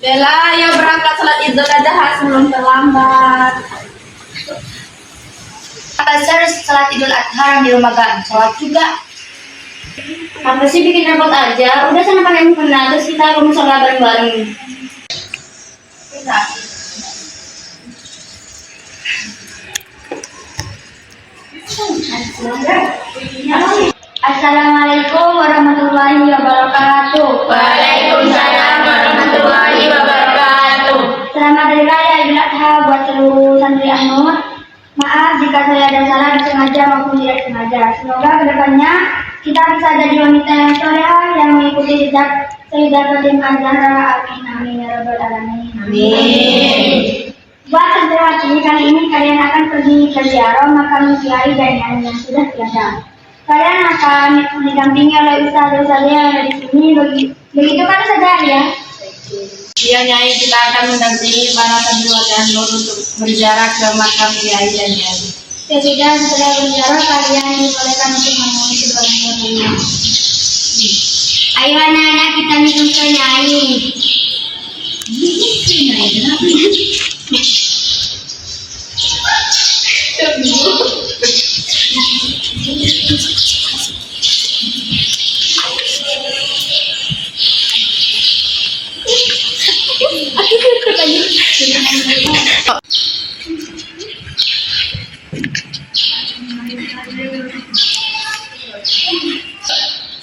Bella, ayo berangkat sholat Idul Adha sebelum terlambat. Pasar salat Idul Adha di rumah gak sholat juga. Apa sih bikin repot aja? Udah sana pakai mukena terus kita rumus sholat bareng-bareng. Assalamualaikum warahmatullahi wabarakatuh. Waalaikumsalam warahmatullahi wabarakatuh. Selamat Hari Raya Idul Adha buat seluruh santri An-Nur. Maaf jika saya ada salah disengaja maupun tidak sengaja. Semoga kedepannya kita bisa jadi wanita yang solehah yang mengikuti jejak Sayyidah Fatimah Zahra. Amin ya rabbal alamin. Amin. Buat santriwati kali ini kalian akan pergi ke ziarah makam kiai dan yang sudah tiada. Kalian akan didampingi oleh ustaz-ustaz yang ada di sini. Begitu kan saja ya? Iya Nyai, kita akan mendampingi para santriwati An-Nur untuk berziarah ke makam Kiai dan Nyai. Ya sudah, setelah berziarah kalian dibolehkan untuk menemui keduanya dulu. Ayo anak-anak kita minum ke Nyai.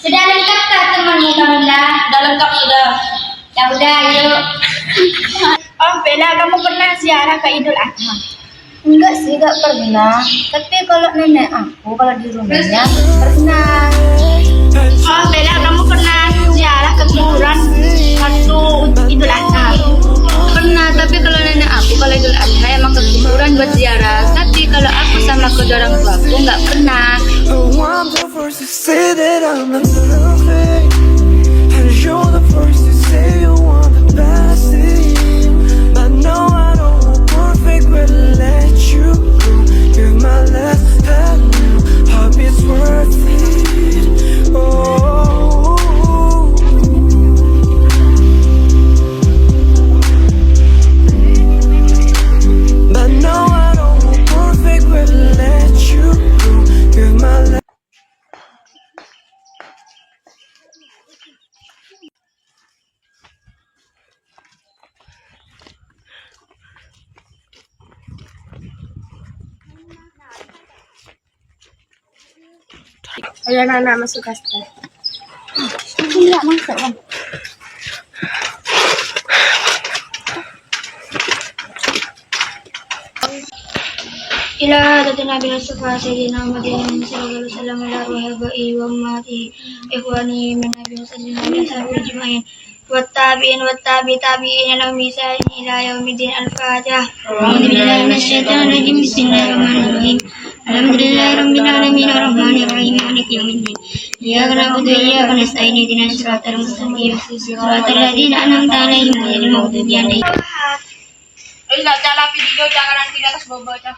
Sudah lengkapkah temanmu Kamila? Sudah lengkap sudah. Ya udah, yuk. Oh Bella, kamu pernah ziarah ke Idul Adha? Enggak sih, enggak pernah. Tapi kalau nenek aku, kalau di rumahnya pernah. Oh Bella, kamu pernah ziarah ke kuburan waktu Idul Adha? Pernah, tapi kalau nenek aku, kalau Idul Adha emang ke kuburan buat ziarah. Tapi kalau aku sama kedua orang tua aku enggak pernah. Oh, I'm the first to say that I'm not perfect, and you're the first to say you want the best thing. But no, I don't want perfect, but let you go. You're my last pet, hope it's worth it. Oh, but no, I don't want perfect, but let you go. You're my last. Ayo anak-anak masuk kastel. Enggak masuk, Bang. Ila hadatin Nabi Mustafa Sayyidina Muhammadin sallallahu alaihi wasallam ala ruhabai wa ummati ikhwani min Nabi sallallahu alaihi wasallam ajma'in wattabi'in wattabi'in lahum bi ihsan ila yaumiddin. Al-Fatihah. A'udzu billahi minasyaitonir rajim. Bismillahirrahmanirrahim. Alhamdulillahi rabbil alamin arrahmanir rahim maliki yaumiddin. Iyyaka na'budu wa iyyaka nasta'in ihdinas siratal mustaqim siratal ladzina an'amta 'alaihim ghairil maghdubi 'alaihim. Enggak jalan video, jangan nanti di atas bobo aja.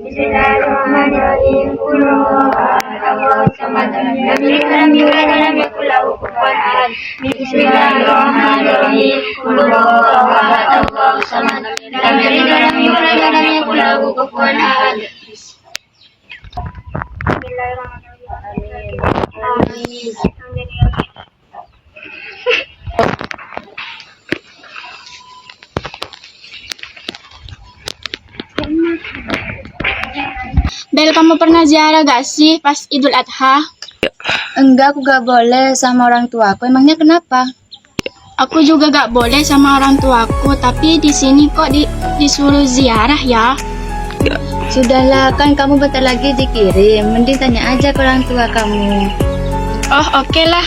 Bismillahirrahmanirrahim. Bel, kamu pernah ziarah gak sih pas Idul Adha? Enggak, aku gak boleh sama orang tua aku. Emangnya kenapa? Aku juga gak boleh sama orang tuaku, tapi di sini kok disuruh ziarah ya? Sudahlah, kan kamu bentar lagi dikirim. Mending tanya aja ke orang tua kamu. Oh, oke lah.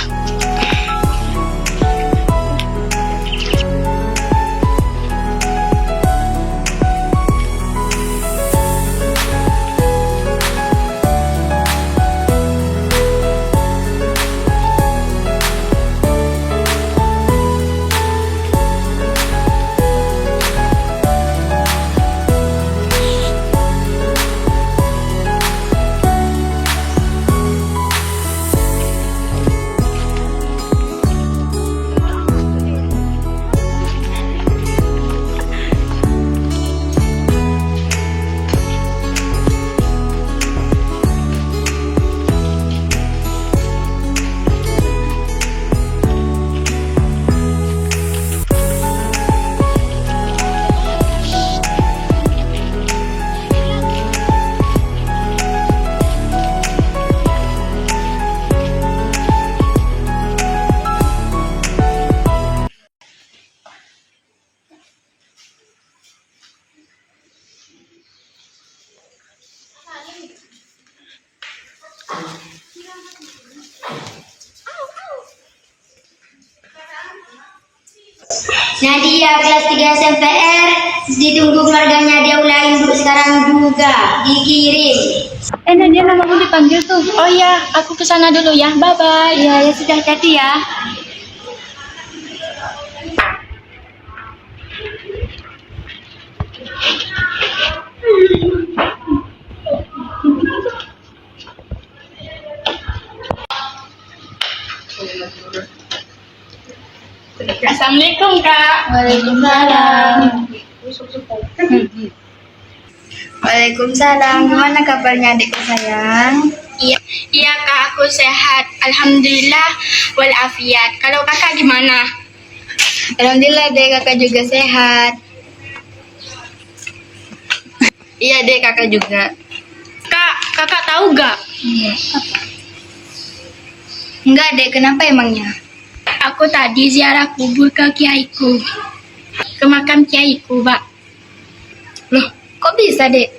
Nadia kelas 3 SMPR, ditunggu keluarganya dia ulangi untuk sekarang juga dikirim. Nadia, namamu dipanggil tuh. Oh iya, aku kesana dulu ya. Bye-bye. Ya sudah, hati ya. Assalamualaikum, Kak. Waalaikumsalam. Waalaikumsalam. Gimana kabarnya adikku sayang? Iya, Kak, aku sehat. Alhamdulillah walafiat. Kalau Kakak gimana? Alhamdulillah deh, kakak juga sehat. Iya deh, kakak juga. Kak, Kakak tahu gak? Enggak deh, kenapa emangnya? Aku tadi ziarah kubur ke kiaiku. Ke makam kiaiku, Pak. Loh, kok bisa dek?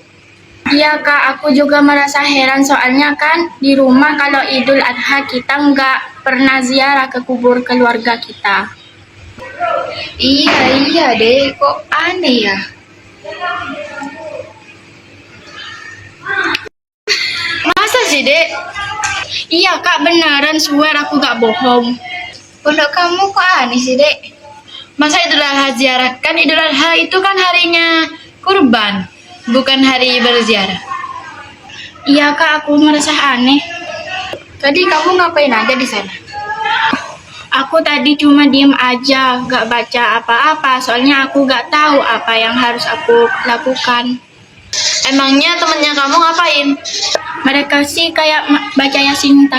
Iya, Kak, aku juga merasa heran soalnya kan di rumah kalau Idul Adha kita nggak pernah ziarah ke kubur keluarga kita. Iya deh, kok aneh ya? Masa sih, Dek? Iya, Kak, beneran, swear aku gak bohong. Pondok kamu kok aneh sih dek? Masa Idul Adha ziarah? Kan Idul Adha itu kan harinya kurban, bukan hari berziarah. Iya, Kak, aku merasa aneh. Tadi kamu ngapain aja di sana? Aku tadi cuma diem aja, gak baca apa-apa, soalnya aku gak tahu apa yang harus aku lakukan. Emangnya temennya kamu ngapain? Mereka sih kayak baca Yasin.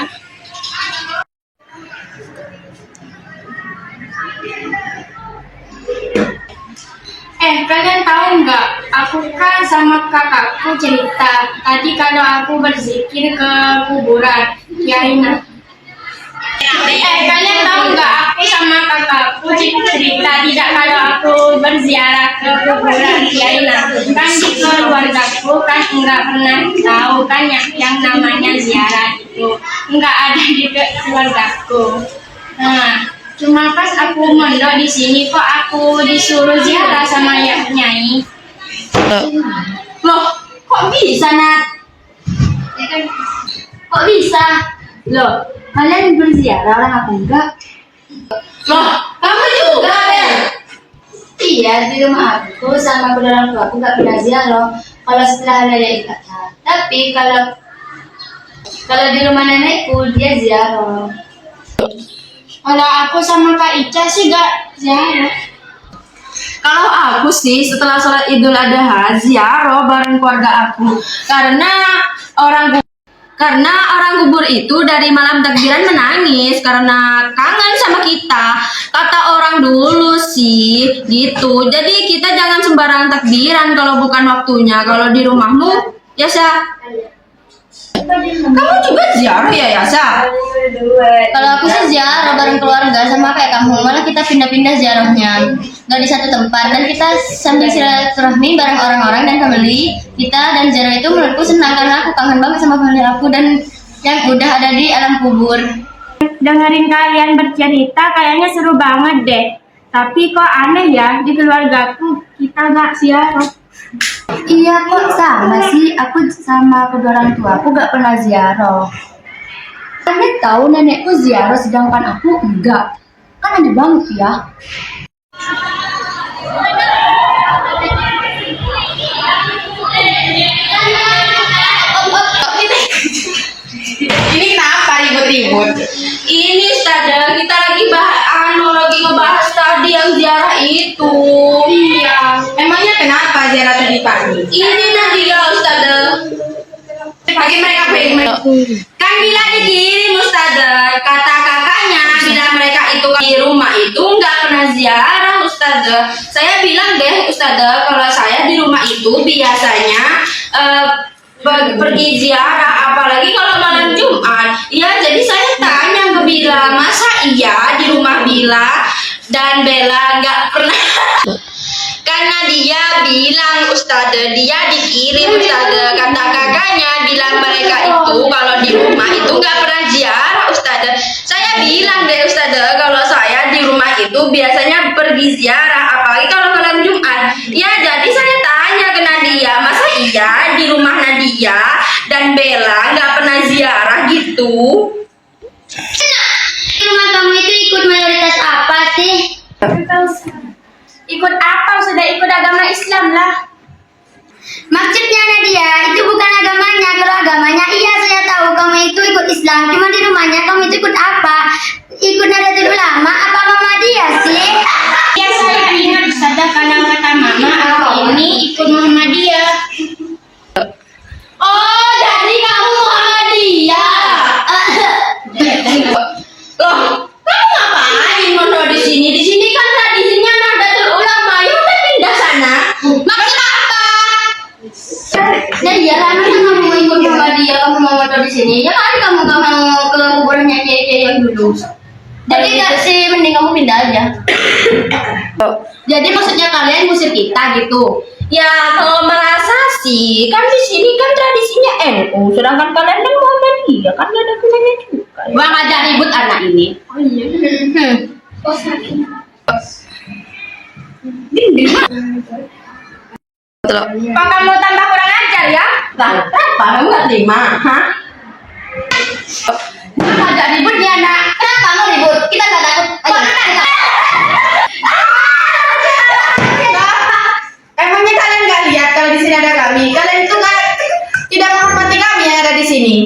Kalian tahu nggak? Aku kan sama kakakku cerita tadi kalau aku berzikir ke kuburan Kiai. Kalian tahu nggak? Aku sama kakakku cerita tidak kalau aku berziarah ke kuburan Kiai. Kan di keluargaku kan nggak pernah tahu kan yang namanya ziarah itu nggak ada di keluargaku. Nah, cuma pas aku mondok di sini kok aku disuruh ziarah sama nyai. Loh, kok bisa, Nat? Kok bisa? Loh, kalian berziarah orang aku enggak? Loh, kamu juga, Bel? Iya, di rumah aku sama kedua orang tua aku nggak pernah ziarah. Kalau setelah hari raya Idul Adha. Tapi kalau di rumah nenekku dia ziarah. Kalau aku sama Kak Ica sih gak ziarah. Kalau aku sih setelah sholat Idul Adha ziarah bareng keluarga aku. Karena orang kubur itu dari malam takbiran menangis karena kangen sama kita. Kata orang dulu sih gitu. Jadi kita jangan sembarangan takbiran kalau bukan waktunya. Kalau di rumahmu, Yasa, kamu juga ziarah ya, Yasa? Kalau aku sih ziarah bareng keluarga sama kayak kamu, malah kita pindah-pindah ziarahnya, nggak di satu tempat, dan kita sambil silaturahmi bareng orang-orang dan family kita, dan ziarah itu menurutku senang karena aku kangen banget sama family aku dan yang udah ada di alam kubur. Dengerin kalian bercerita kayaknya seru banget deh. Tapi kok aneh ya, di keluargaku kita gak ziarah. Iya kok sama sih, aku sama kedua orang tua aku gak pernah ziarah. Kalian tahu nenekku ziarah sedangkan aku enggak, kan aneh banget ya. Ini kenapa ribut-ribut? Ini Ustazah, kita lagi lagi ngebahas tadi yang ziarah itu. Iya, emangnya kenapa ziarah tadi pagi? Ini Nadia Ustazah. Bagi mereka kan bila dikirim Ustazah, kata kakaknya bila mereka itu di rumah itu nggak pernah ziarah Ustazah. Saya bilang deh Ustazah, kalau saya di rumah itu biasanya pergi ziarah, apalagi kalau malam Jumat. Ya, jadi saya tanya ke Bila, masa iya di rumah Bila dan Bella nggak pernah? Karena dia bilang Ustazah, dia dikirim Ustazah, kata kakaknya bilang mereka itu kalau di rumah itu nggak pernah ziarah. biasanya pergi ziarah, apalagi kalau malam Jumat. Ya, jadi saya tanya ke Nadia, masa iya di rumah Nadia dan Bella nggak pernah ziarah gitu? Di rumah kamu itu ikut mayoritas apa sih? Ikut apa? Sudah ikut agama Islam lah. Maksudnya Nadia, itu bukan agamanya. Kalau agamanya, iya saya tahu kamu itu ikut Islam. Cuma di rumahnya kamu itu ikut apa? Ikut Nahdlatul Ulama apa Muhammadiyah sih? Ya saya ingat saja karena kata mama aku ini ikut Muhammadiyah. Oh, jadi kamu Muhammadiyah? Loh, kamu ngapain mondok di sini? Di sini kan tradisinya Nahdlatul Ulama. Ya udah pindah sana. Maksud apa? Dan ya lama kamu mau ikut Muhammadiyah, kamu mau mondok di sini. Ya kali kamu gak mau ke kuburannya kiai yang dulu. Jadi gak sih, mending kamu pindah aja. Jadi maksudnya kalian ngusir kita gitu? Ya kalau merasa sih, kan di sini kan tradisinya NU, sedangkan kalian kan Muhammadiyah, kan gak ada gunanya juga. Bang aja ribut anak ini. Oh iya. Pak kamu tambah kurang ajar ya? Kenapa? Kamu nggak terima? Hah? Ngajak ribut dia anak. Kenapa kamu ribut? Kita gak takut. Ayo. Emangnya kalian nggak lihat kalau di sini ada kami? Kalian itu nggak tidak menghormati kami yang ada di sini.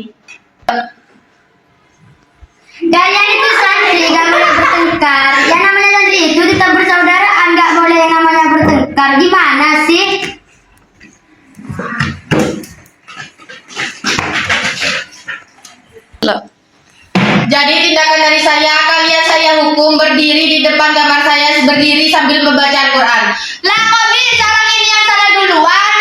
Kalian itu santri, gak boleh bertengkar. Yang namanya santri itu tetap bersaudaraan, gak boleh yang namanya bertengkar. Gimana sih? Jadi tindakan dari saya, kalian saya hukum berdiri di depan kamar saya, berdiri sambil membaca Al-Quran. Lah kok bisa orang ini yang salah duluan?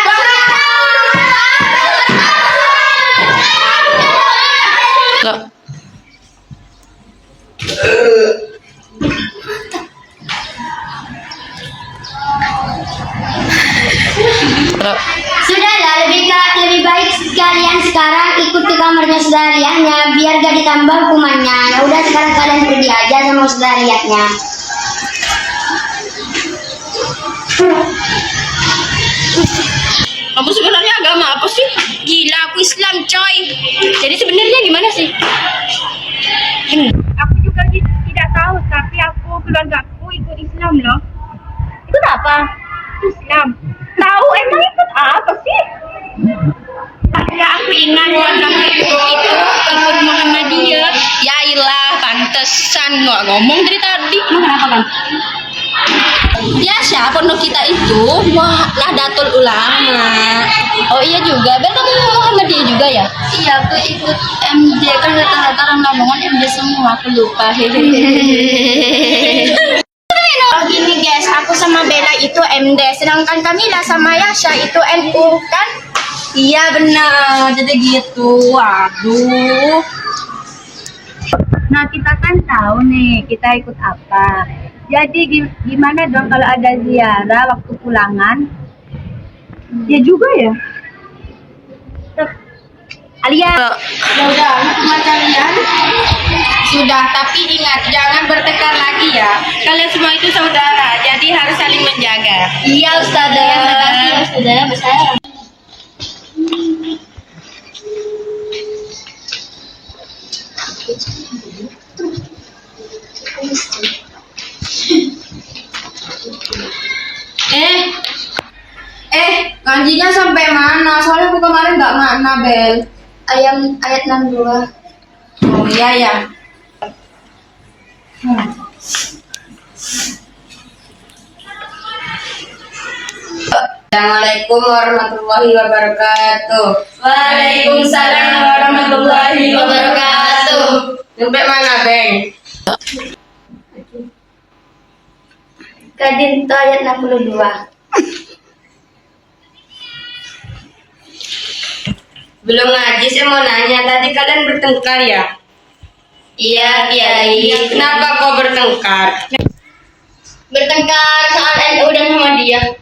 Sudahlah, lebih baik kalian sekarang ikut ke kamarnya saudariahnya biar gak ditambah hukumannya. Ya udah sekarang kalian pergi aja sama saudariahnya. Kamu sebenarnya agama apa sih? Gila, aku Islam coy. Jadi sebenarnya gimana sih? Aku juga tidak tahu, tapi keluargaku ikut Islam loh. Itu apa? Islam. Tahu emang ikut apa sih? Ya aku ingat keluargaku itu ikut Muhammadiyah. Ya ilah, pantesan nggak ngomong dari tadi. Kenapa kan? Biasa pondok kita itu Nahdlatul Ulama. Oh iya juga, Bel kamu Muhammadiyah juga ya? Iya, aku ikut MD, kan rata-rata orang Lamongan MD semua, aku lupa. Oh gini guys, aku sama Bella itu MD, sedangkan Kamila sama Yasha itu NU kan? Iya benar, jadi gitu. Waduh. Nah kita kan tahu nih kita ikut apa. Jadi gimana dong kalau ada ziarah waktu pulangan? Ya juga ya. Alia, ya udah sama kalian. Sudah, tapi ingat jangan bertengkar lagi ya. Kalian semua itu saudara, jadi harus saling menjaga. Iya, Ustazah. Ya, makasih, Ustazah besar. Kanjinya sampai mana? Soalnya aku kemarin nggak mana, Bel. Ayat 62. Oh iya ya. Assalamualaikum warahmatullahi wabarakatuh. Waalaikumsalam warahmatullahi wabarakatuh. Sampai mana, Beng? Kadin itu ayat 62. Belum ngaji, saya mau nanya. Tadi kalian bertengkar ya? Iya, Kiai. Kenapa kau bertengkar? Bertengkar soal NU dan Muhammadiyah.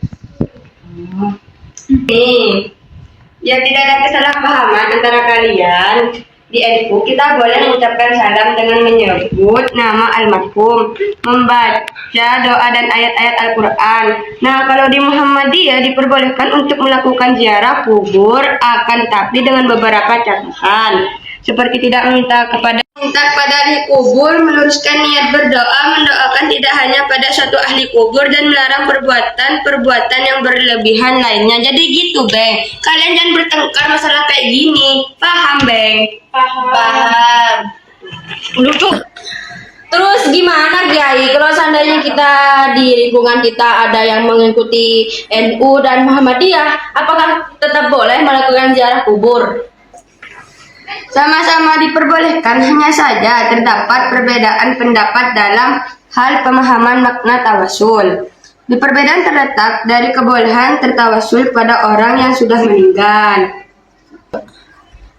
Ya tidak ada kesalahpahaman antara kalian. Di NU kita boleh mengucapkan salam dengan menyebut nama almarhum, membaca doa dan ayat-ayat Al-Quran. Nah, kalau di Muhammadiyah diperbolehkan untuk melakukan ziarah kubur, akan tapi dengan beberapa catatan, seperti tidak minta kepada ahli kubur, meluruskan niat berdoa, mendoakan tidak hanya pada satu ahli kubur, dan melarang perbuatan yang berlebihan lainnya. Jadi gitu, Beng. Kalian jangan bertengkar masalah kayak gini. Paham, Beng? Paham. Duduk. Terus gimana, Kiai? Kalau seandainya kita di lingkungan kita ada yang mengikuti NU dan Muhammadiyah, apakah tetap boleh melakukan ziarah kubur? Sama-sama diperbolehkan, hanya saja terdapat perbedaan pendapat dalam hal pemahaman makna tawasul. Di perbedaan terletak dari kebolehan tertawasul pada orang yang sudah meninggal.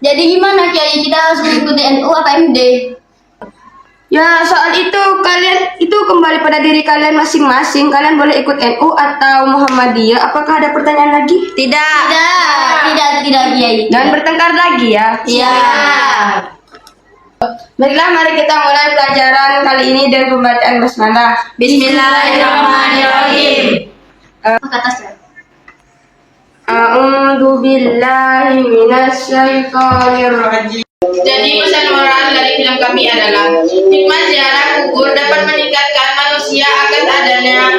Jadi gimana Kiai? Kita harus mengikuti NU apa MD? Ya, soal itu kembali pada diri kalian masing-masing. Kalian boleh ikut NU atau Muhammadiyah. Apakah ada pertanyaan lagi? Tidak. Tidak Kiai. Jangan bertengkar lagi ya. Iya. Baiklah, mari kita mulai pelajaran kali ini dengan pembacaan basmalah. Bismillahirrahmanirrahim. A'udzu billahi minasy syaithanir rajim. Jadi pesan moral dari film kami adalah hikmah ziarah kubur dapat meningkatkan manusia akan adanya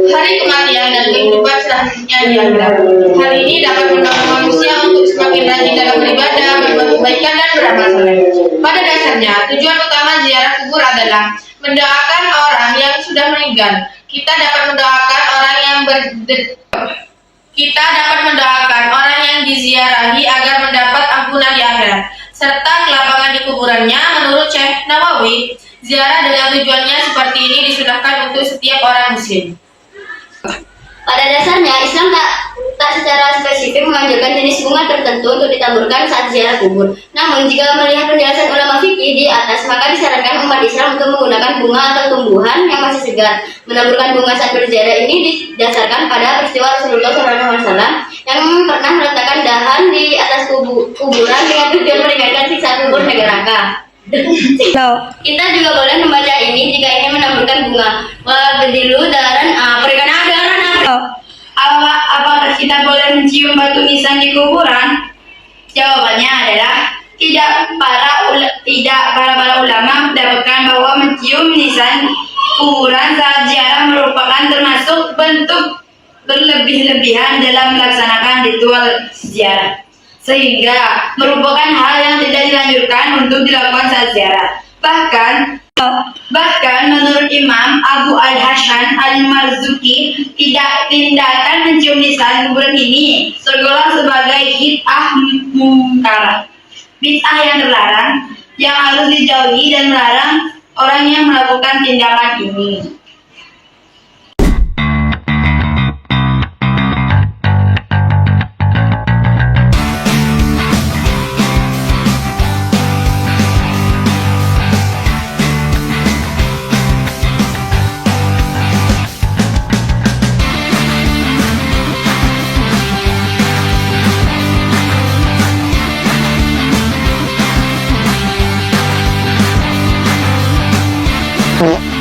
hari kematian dan kehidupan selanjutnya di akhirat. Hal ini dapat mendorong manusia untuk semakin rajin dalam beribadah, berbuat kebaikan dan beramal saleh. Pada dasarnya, tujuan utama ziarah kubur adalah mendoakan orang yang sudah meninggal. Kita dapat mendoakan orang yang diziarahi agar mendapat ampunan di akhirat, serta kelapangan di kuburannya. Menurut Syekh Nawawi, ziarah dengan tujuannya seperti ini disunahkan untuk setiap orang muslim. Pada dasarnya Islam tak secara spesifik menganjurkan jenis bunga tertentu untuk ditaburkan saat ziarah kubur. Namun jika melihat penjelasan ulama fikih di atas, maka disarankan umat Islam untuk menggunakan bunga atau tumbuhan yang masih segar. Menaburkan bunga saat berziarah ini didasarkan pada peristiwa Rasulullah SAW yang pernah meletakkan dahan di atas kuburan dengan tujuan meringankan siksa kubur neraka. Kita juga boleh membaca ini jika ingin menaburkan bunga. Wabdilu daran perikanan daran Apakah kita boleh mencium batu nisan di kuburan? Jawabannya adalah tidak. Para ulama mendapatkan bahwa mencium nisan kuburan saat ziarah merupakan termasuk bentuk berlebih-lebihan dalam melaksanakan ritual ziarah, sehingga merupakan hal yang tidak dilanjurkan untuk dilakukan saat ziarah. Bahkan menurut Imam Abu Al-Hasan Al-Marzuki, tindakan mencium nisan kuburan ini tergolong sebagai bid'ah mungkar, bid'ah yang terlarang, yang harus dijauhi, dan melarang orang yang melakukan tindakan ini. Oh.